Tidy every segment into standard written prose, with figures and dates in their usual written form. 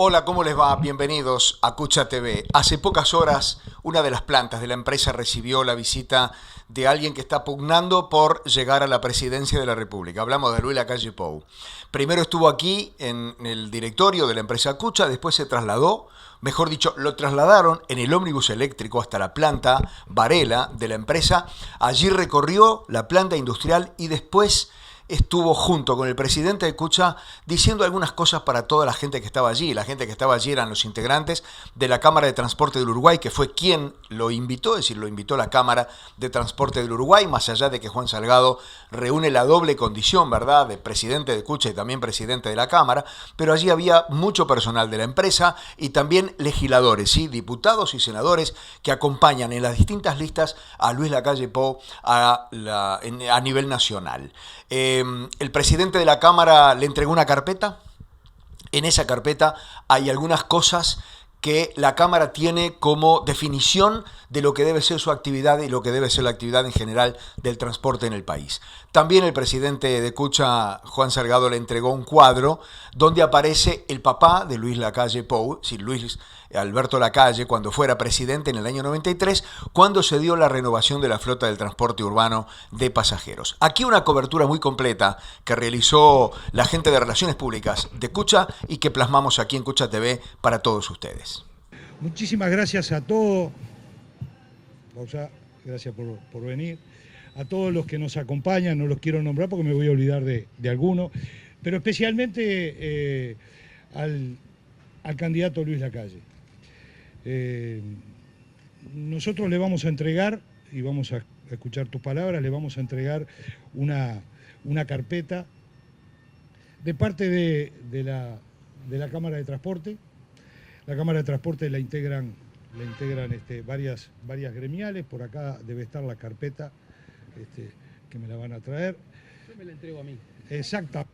Hola, ¿cómo les va? Bienvenidos a Cucha TV. Hace pocas horas, una de las plantas de la empresa recibió la visita de alguien que está pugnando por llegar a la presidencia de la República. Hablamos de Luis Lacalle Pou. Primero estuvo aquí en el directorio de la empresa Cucha, después se trasladó, mejor dicho, lo trasladaron en el ómnibus eléctrico hasta la planta Varela de la empresa. Allí recorrió la planta industrial y después estuvo junto con el presidente de Cucha diciendo algunas cosas para toda la gente que estaba allí. La gente que estaba allí eran los integrantes de la Cámara de Transporte del Uruguay, que fue quien lo invitó, es decir, lo invitó la Cámara de Transporte del Uruguay, más allá de que Juan Salgado reúne la doble condición, ¿verdad?, de presidente de Cucha y también presidente de la Cámara, pero allí había mucho personal de la empresa y también legisladores, ¿sí?, diputados y senadores que acompañan en las distintas listas a Luis Lacalle Pou a nivel nacional. El presidente de la Cámara le entregó una carpeta. En esa carpeta hay algunas cosas que la Cámara tiene como definición de lo que debe ser su actividad y lo que debe ser la actividad en general del transporte en el país. También el presidente de Cucha, Juan Salgado, le entregó un cuadro donde aparece el papá de Luis Lacalle Pou, sí, Luis Alberto Lacalle, cuando fuera presidente en el año 93, cuando se dio la renovación de la flota del transporte urbano de pasajeros. Aquí una cobertura muy completa que realizó la gente de Relaciones Públicas de Cucha y que plasmamos aquí en Cucha TV para todos ustedes. Muchísimas gracias a todos, gracias por venir, a todos los que nos acompañan, no los quiero nombrar porque me voy a olvidar de algunos, pero especialmente al candidato Luis Lacalle. Nosotros le vamos a entregar, y vamos a escuchar tus palabras, le vamos a entregar una carpeta de parte de la Cámara de Transporte. La Cámara de Transporte la integran varias gremiales. Por acá debe estar la carpeta que me la van a traer. Yo me la entrego a mí. Exacto.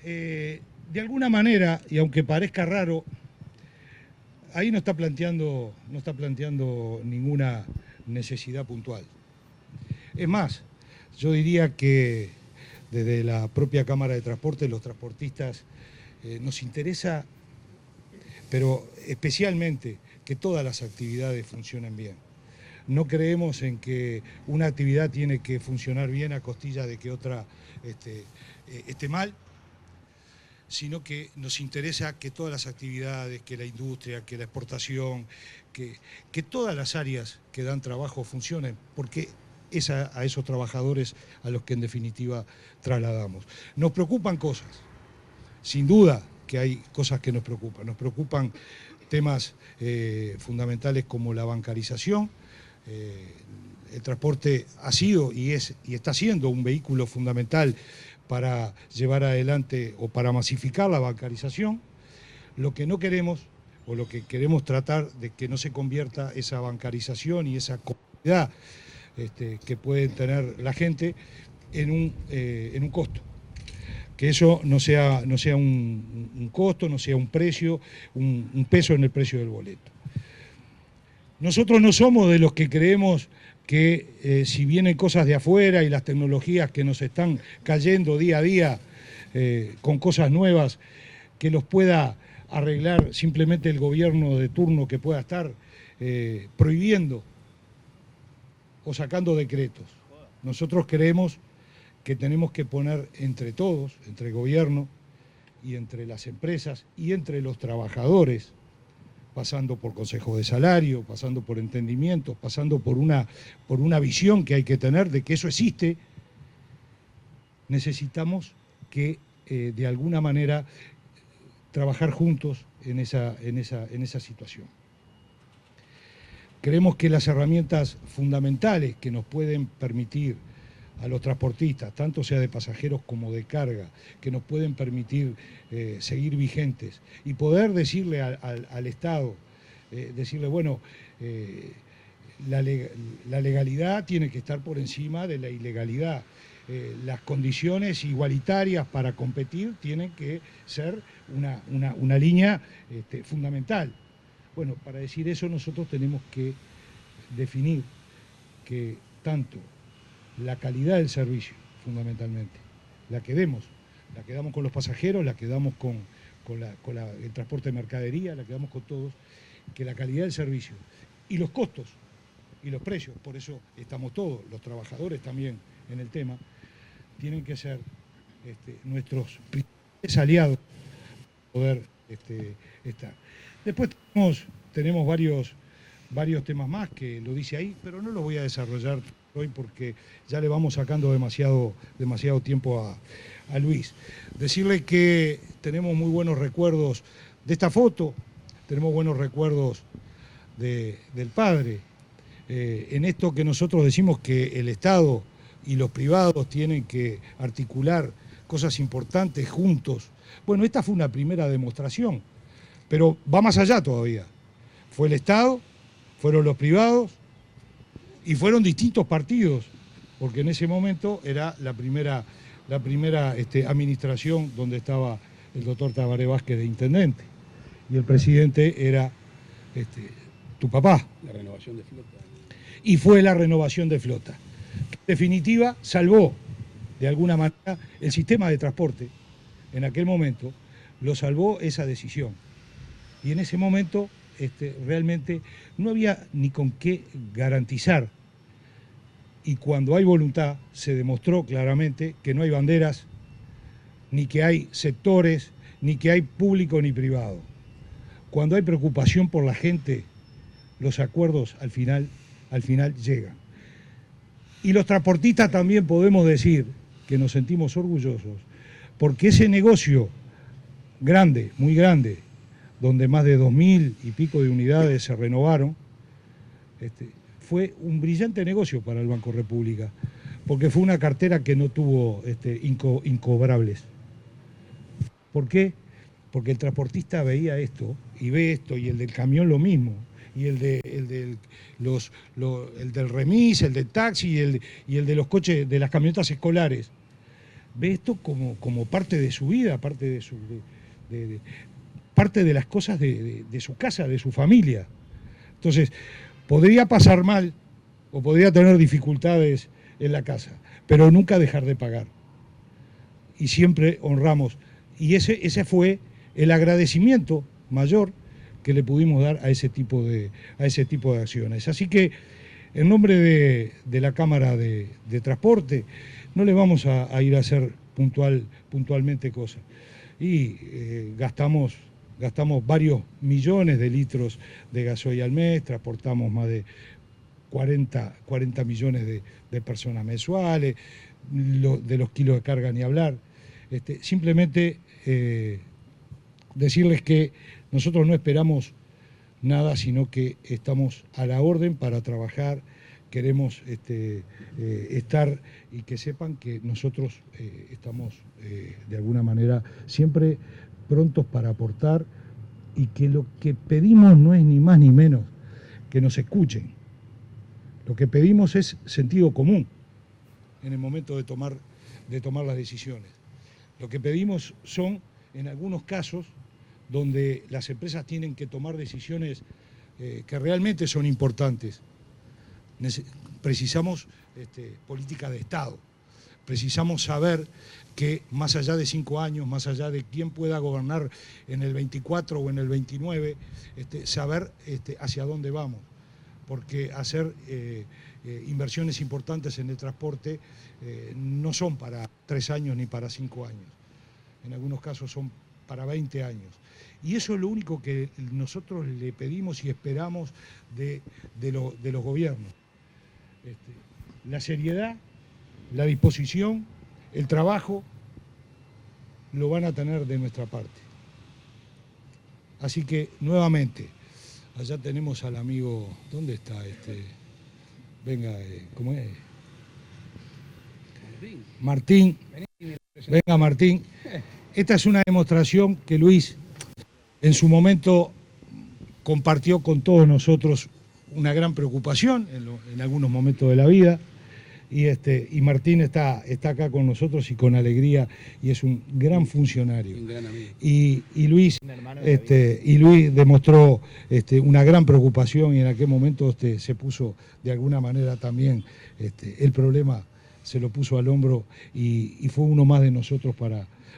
De alguna manera, y aunque parezca raro, ahí no está planteando ninguna necesidad puntual. Es más, yo diría que desde la propia Cámara de Transporte, los transportistas, nos interesa, pero especialmente, que todas las actividades funcionen bien. No creemos en que una actividad tiene que funcionar bien a costilla de que otra esté mal, sino que nos interesa que todas las actividades, que la industria, que la exportación, que todas las áreas que dan trabajo funcionen, porque es a esos trabajadores a los que en definitiva trasladamos. Nos preocupan cosas, sin duda que hay cosas que nos preocupan temas fundamentales como la bancarización. El transporte ha sido y está siendo un vehículo fundamental para llevar adelante o para masificar la bancarización. Lo que no queremos, o lo que queremos tratar de que no se convierta esa bancarización y esa comodidad que puede tener la gente en un costo. Que eso no sea un costo, no sea un precio, un peso en el precio del boleto. Nosotros no somos de los que creemos que si vienen cosas de afuera y las tecnologías que nos están cayendo día a día con cosas nuevas, que los pueda arreglar simplemente el gobierno de turno, que pueda estar prohibiendo o sacando decretos. Nosotros creemos que tenemos que poner entre todos, entre el gobierno y entre las empresas y entre los trabajadores, pasando por consejos de salario, pasando por entendimientos, pasando por una visión que hay que tener de que eso existe. Necesitamos que de alguna manera trabajar juntos en esa situación. Creemos que las herramientas fundamentales que nos pueden permitir a los transportistas, tanto sea de pasajeros como de carga, que nos pueden permitir seguir vigentes y poder decirle al Estado, decirle, bueno, la legalidad tiene que estar por encima de la ilegalidad. Las condiciones igualitarias para competir tienen que ser una línea fundamental. Bueno, para decir eso nosotros tenemos que definir que tanto la calidad del servicio, fundamentalmente, la que demos, La quedamos con los pasajeros, la quedamos con el transporte de mercadería, la quedamos con todos, que la calidad del servicio y los costos y los precios, por eso estamos todos, los trabajadores también en el tema, tienen que ser nuestros principales aliados para poder estar. Después tenemos varios temas más que lo dice ahí, pero no los voy a desarrollar hoy porque ya le vamos sacando demasiado tiempo a Luis. Decirle que tenemos muy buenos recuerdos de esta foto, tenemos buenos recuerdos del padre. En esto que nosotros decimos que el Estado y los privados tienen que articular cosas importantes juntos. Bueno, esta fue una primera demostración, pero va más allá todavía. Fue el Estado, fueron los privados y fueron distintos partidos, porque en ese momento era la primera administración donde estaba el doctor Tabaré Vázquez de intendente y el presidente era tu papá. La renovación de flota. Y fue la renovación de flota. En definitiva, salvó de alguna manera el sistema de transporte. En aquel momento lo salvó esa decisión. Y en ese momento realmente no había ni con qué garantizar. Y cuando hay voluntad, se demostró claramente que no hay banderas, ni que hay sectores, ni que hay público ni privado. Cuando hay preocupación por la gente, los acuerdos al final llegan. Y los transportistas también podemos decir que nos sentimos orgullosos, porque ese negocio grande, muy grande, donde más de 2.000 y pico de unidades se renovaron, fue un brillante negocio para el Banco República, porque fue una cartera que no tuvo incobrables. ¿Por qué? Porque el transportista veía esto, y ve esto, y el del camión lo mismo, y el del remis, el del taxi y el de los coches, de las camionetas escolares. Ve esto como parte de su vida, parte de las cosas de su casa, de su familia. Entonces, podría pasar mal o podría tener dificultades en la casa, pero nunca dejar de pagar. Y siempre honramos. Y ese fue el agradecimiento mayor que le pudimos dar a ese tipo de acciones. Así que, en nombre de la Cámara de Transporte, no le vamos a ir a hacer puntualmente cosas. Y gastamos varios millones de litros de gasoil al mes, transportamos más de 40 millones de personas mensuales, de los kilos de carga ni hablar. Simplemente decirles que nosotros no esperamos nada, sino que estamos a la orden para trabajar, queremos estar y que sepan que nosotros estamos de alguna manera siempre prontos para aportar y que lo que pedimos no es ni más ni menos que nos escuchen. Lo que pedimos es sentido común en el momento de tomar las decisiones. Lo que pedimos son, en algunos casos, donde las empresas tienen que tomar decisiones que realmente son importantes. Precisamos política de Estado. Precisamos saber que más allá de 5 años, más allá de quién pueda gobernar en el 24 o en el 29, saber hacia dónde vamos. Porque hacer inversiones importantes en el transporte no son para 3 años ni para 5 años. En algunos casos son para 20 años. Y eso es lo único que nosotros le pedimos y esperamos de los gobiernos. La seriedad, la disposición, el trabajo, lo van a tener de nuestra parte. Así que, nuevamente, allá tenemos al amigo, ¿dónde está? Venga, ¿cómo es? Martín. Venga, Martín. Esta es una demostración que Luis en su momento compartió con todos nosotros una gran preocupación en algunos momentos de la vida. Y Martín está acá con nosotros y con alegría, y es un gran funcionario. Un gran amigo. Y Luis demostró una gran preocupación, y en aquel momento se puso de alguna manera también el problema, se lo puso al hombro, y fue uno más de nosotros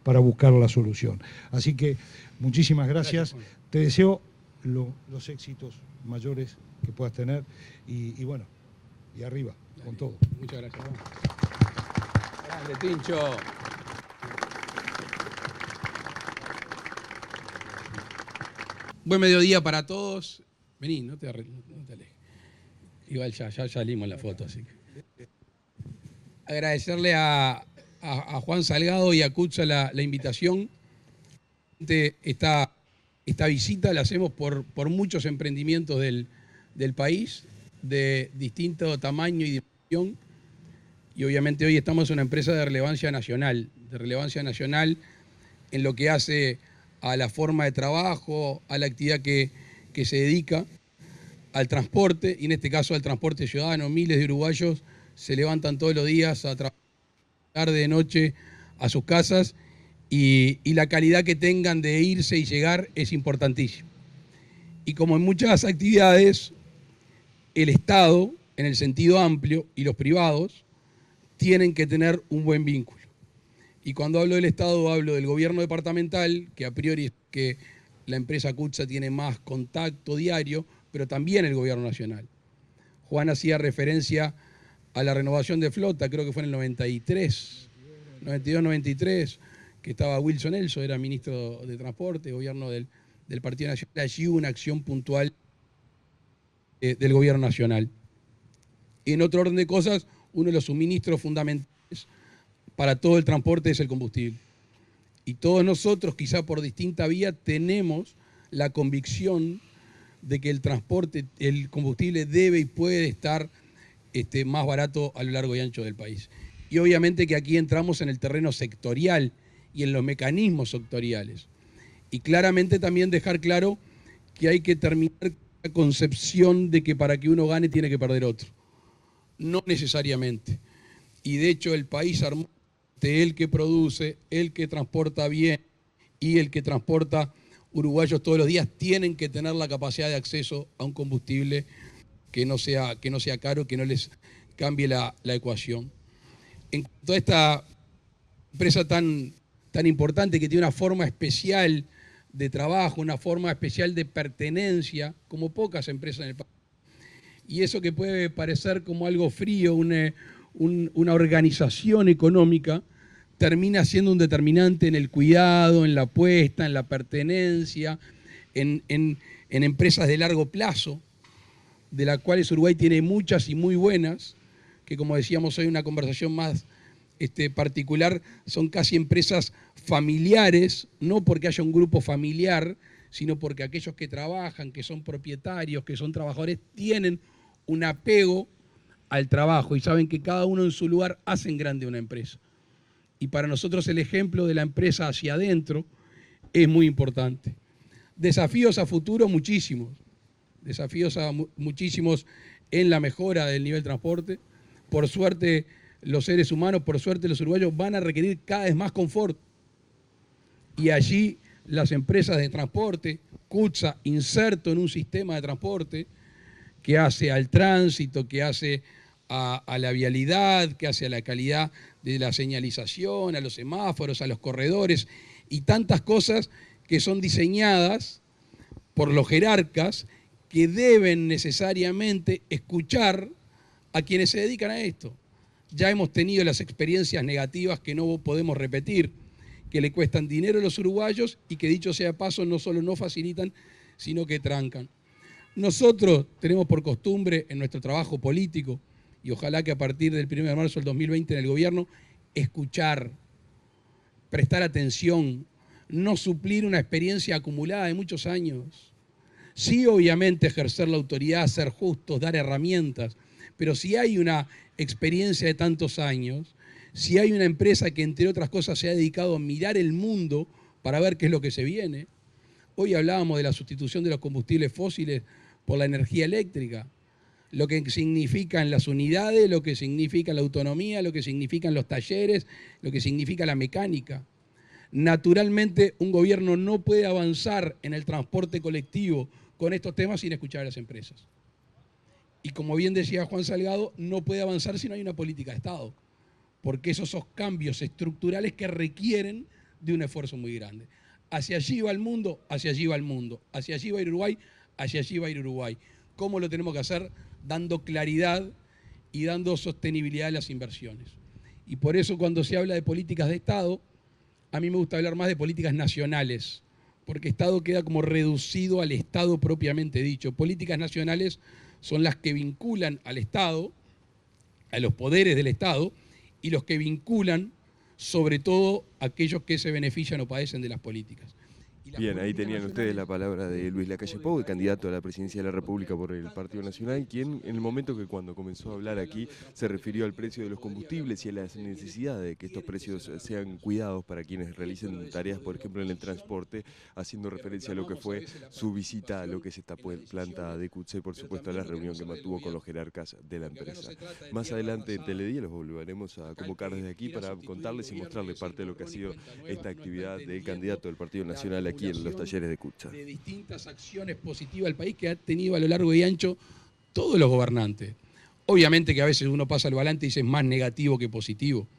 para buscar la solución. Así que muchísimas gracias. Te deseo los éxitos mayores que puedas tener y bueno, y arriba, con todo. Muchas gracias. Grande, Tincho. Buen mediodía para todos. Vení, no te alejes. Igual ya salimos en la foto, así que. Agradecerle a Juan Salgado y a Kutza la invitación. Esta visita la hacemos por muchos emprendimientos del país, de distinto tamaño y dimensión. Y obviamente hoy estamos en una empresa de relevancia nacional en lo que hace a la forma de trabajo, a la actividad que se dedica, al transporte, y en este caso al transporte ciudadano. Miles de uruguayos se levantan todos los días a trabajar tarde, de noche, a sus casas, y la calidad que tengan de irse y llegar es importantísima. Y como en muchas actividades, el Estado, en el sentido amplio, y los privados, tienen que tener un buen vínculo. Y cuando hablo del Estado, hablo del gobierno departamental, que a priori es que la empresa Kutza tiene más contacto diario, pero también el gobierno nacional. Juan hacía referencia a la renovación de flota, creo que fue en el 92, 93, que estaba Wilson Elso, era ministro de Transporte, gobierno del Partido Nacional. Allí hubo una acción puntual del gobierno nacional. Y en otro orden de cosas, uno de los suministros fundamentales para todo el transporte es el combustible. Y todos nosotros, quizá por distinta vía, tenemos la convicción de que el transporte, el combustible debe y puede estar más barato a lo largo y ancho del país. Y obviamente que aquí entramos en el terreno sectorial y en los mecanismos sectoriales. Y claramente también dejar claro que hay que terminar la concepción de que para que uno gane tiene que perder otro. No necesariamente. Y de hecho el país armó el que produce, el que transporta bien y el que transporta uruguayos todos los días tienen que tener la capacidad de acceso a un combustible que no sea caro, que no les cambie la ecuación. En cuanto a esta empresa tan importante, que tiene una forma especial de trabajo, una forma especial de pertenencia, como pocas empresas en el país, y eso que puede parecer como algo frío, una organización económica, termina siendo un determinante en el cuidado, en la apuesta, en la pertenencia, en empresas de largo plazo, de las cuales Uruguay tiene muchas y muy buenas, que como decíamos hoy en una conversación más particular, son casi empresas familiares, no porque haya un grupo familiar, sino porque aquellos que trabajan, que son propietarios, que son trabajadores, tienen un apego al trabajo y saben que cada uno en su lugar hacen grande una empresa. Y para nosotros el ejemplo de la empresa hacia adentro es muy importante. Desafíos a futuro, muchísimos. Muchísimos en la mejora del nivel de transporte. Por suerte, los seres humanos, por suerte los uruguayos van a requerir cada vez más confort. Y allí las empresas de transporte, Kutza, inserto en un sistema de transporte que hace al tránsito, que hace a la vialidad, que hace a la calidad de la señalización, a los semáforos, a los corredores y tantas cosas que son diseñadas por los jerarcas que deben necesariamente escuchar a quienes se dedican a esto. Ya hemos tenido las experiencias negativas que no podemos repetir, que le cuestan dinero a los uruguayos y que, dicho sea de paso, no solo no facilitan, sino que trancan. Nosotros tenemos por costumbre en nuestro trabajo político, y ojalá que a partir del 1 de marzo del 2020 en el gobierno, escuchar, prestar atención, no suplir una experiencia acumulada de muchos años. Sí, obviamente, ejercer la autoridad, ser justos, dar herramientas, pero si hay una experiencia de tantos años, si hay una empresa que, entre otras cosas, se ha dedicado a mirar el mundo para ver qué es lo que se viene. Hoy hablábamos de la sustitución de los combustibles fósiles por la energía eléctrica, lo que significa en las unidades, lo que significa la autonomía, lo que significan los talleres, lo que significa la mecánica. Naturalmente, un gobierno no puede avanzar en el transporte colectivo con estos temas sin escuchar a las empresas. Y como bien decía Juan Salgado, no puede avanzar si no hay una política de Estado, porque esos son cambios estructurales que requieren de un esfuerzo muy grande. Hacia allí va el mundo, hacia allí va el mundo. Hacia allí va a ir Uruguay, hacia allí va a ir Uruguay. ¿Cómo lo tenemos que hacer? Dando claridad y dando sostenibilidad a las inversiones. Y por eso cuando se habla de políticas de Estado, a mí me gusta hablar más de políticas nacionales, porque Estado queda como reducido al Estado propiamente dicho. Políticas nacionales son las que vinculan al Estado, a los poderes del Estado, y los que vinculan sobre todo aquellos que se benefician o padecen de las políticas. Bien, ahí tenían ustedes la palabra de Luis Lacalle Pou, el candidato a la presidencia de la República por el Partido Nacional, quien en el momento que cuando comenzó a hablar aquí se refirió al precio de los combustibles y a la necesidad de que estos precios sean cuidados para quienes realicen tareas, por ejemplo, en el transporte, haciendo referencia a lo que fue su visita a lo que es esta planta de CUTSE y por supuesto a la reunión que mantuvo con los jerarcas de la empresa. Más adelante en Teledía los volveremos a convocar desde aquí para contarles y mostrarles parte de lo que ha sido esta actividad del candidato del Partido Nacional aquí en los talleres de CUTSA. De distintas acciones positivas del país que ha tenido a lo largo y ancho todos los gobernantes. Obviamente que a veces uno pasa el balance y dice es más negativo que positivo,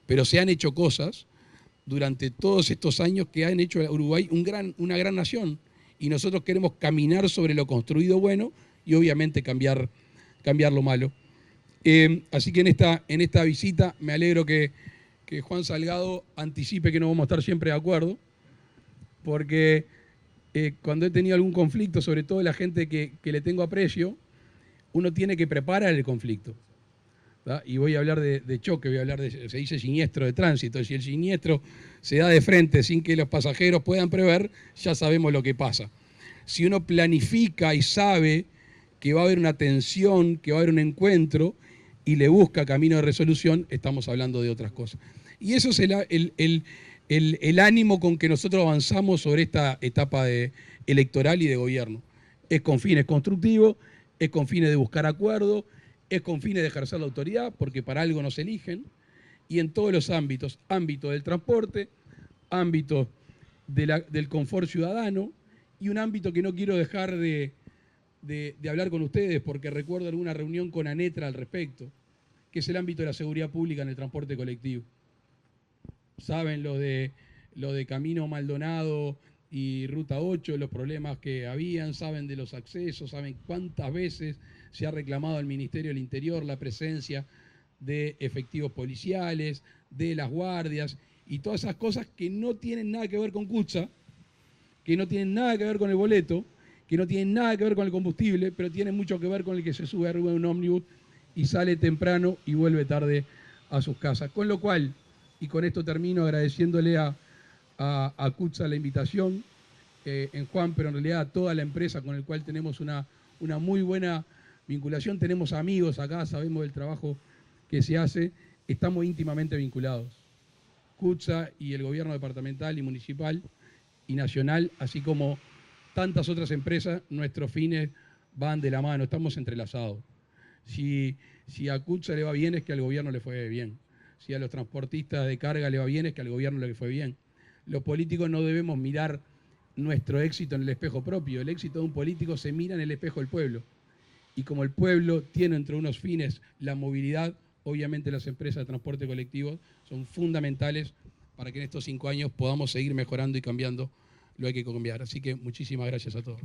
pero se han hecho cosas durante todos estos años que han hecho a Uruguay una gran nación y nosotros queremos caminar sobre lo construido bueno y obviamente cambiar lo malo. Así que en esta visita me alegro que Juan Salgado anticipe que no vamos a estar siempre de acuerdo, porque cuando he tenido algún conflicto, sobre todo la gente que le tengo aprecio, uno tiene que preparar el conflicto, ¿verdad? Y voy a hablar de choque, voy a hablar se dice siniestro de tránsito, si el siniestro se da de frente sin que los pasajeros puedan prever, ya sabemos lo que pasa. Si uno planifica y sabe que va a haber una tensión, que va a haber un encuentro, y le busca camino de resolución, estamos hablando de otras cosas. Y eso es el ánimo con que nosotros avanzamos sobre esta etapa electoral y de gobierno. Es con fines constructivos, es con fines de buscar acuerdos, es con fines de ejercer la autoridad, porque para algo nos eligen, y en todos los ámbitos, ámbito del transporte, ámbito del confort ciudadano, y un ámbito que no quiero dejar de hablar con ustedes, porque recuerdo alguna reunión con ANETRA al respecto, que es el ámbito de la seguridad pública en el transporte colectivo. Saben lo de Camino Maldonado y Ruta 8, los problemas que habían, saben de los accesos, saben cuántas veces se ha reclamado al Ministerio del Interior la presencia de efectivos policiales, de las guardias y todas esas cosas que no tienen nada que ver con CUTSA, que no tienen nada que ver con el boleto, que no tienen nada que ver con el combustible, pero tienen mucho que ver con el que se sube arriba de un ómnibus y sale temprano y vuelve tarde a sus casas. Con lo cual, y con esto termino agradeciéndole a CUTSA la invitación, en Juan, pero en realidad a toda la empresa con la cual tenemos una muy buena vinculación. Tenemos amigos acá, sabemos del trabajo que se hace, estamos íntimamente vinculados. CUTSA y el gobierno departamental y municipal y nacional, así como tantas otras empresas, nuestros fines van de la mano, estamos entrelazados. Si a CUTSA le va bien es que al gobierno le fue bien. Si a los transportistas de carga le va bien es que al gobierno le fue bien. Los políticos no debemos mirar nuestro éxito en el espejo propio. El éxito de un político se mira en el espejo del pueblo. Y como el pueblo tiene entre unos fines la movilidad, obviamente las empresas de transporte colectivo son fundamentales para que en estos 5 años podamos seguir mejorando y cambiando lo que hay que cambiar. Así que muchísimas gracias a todos.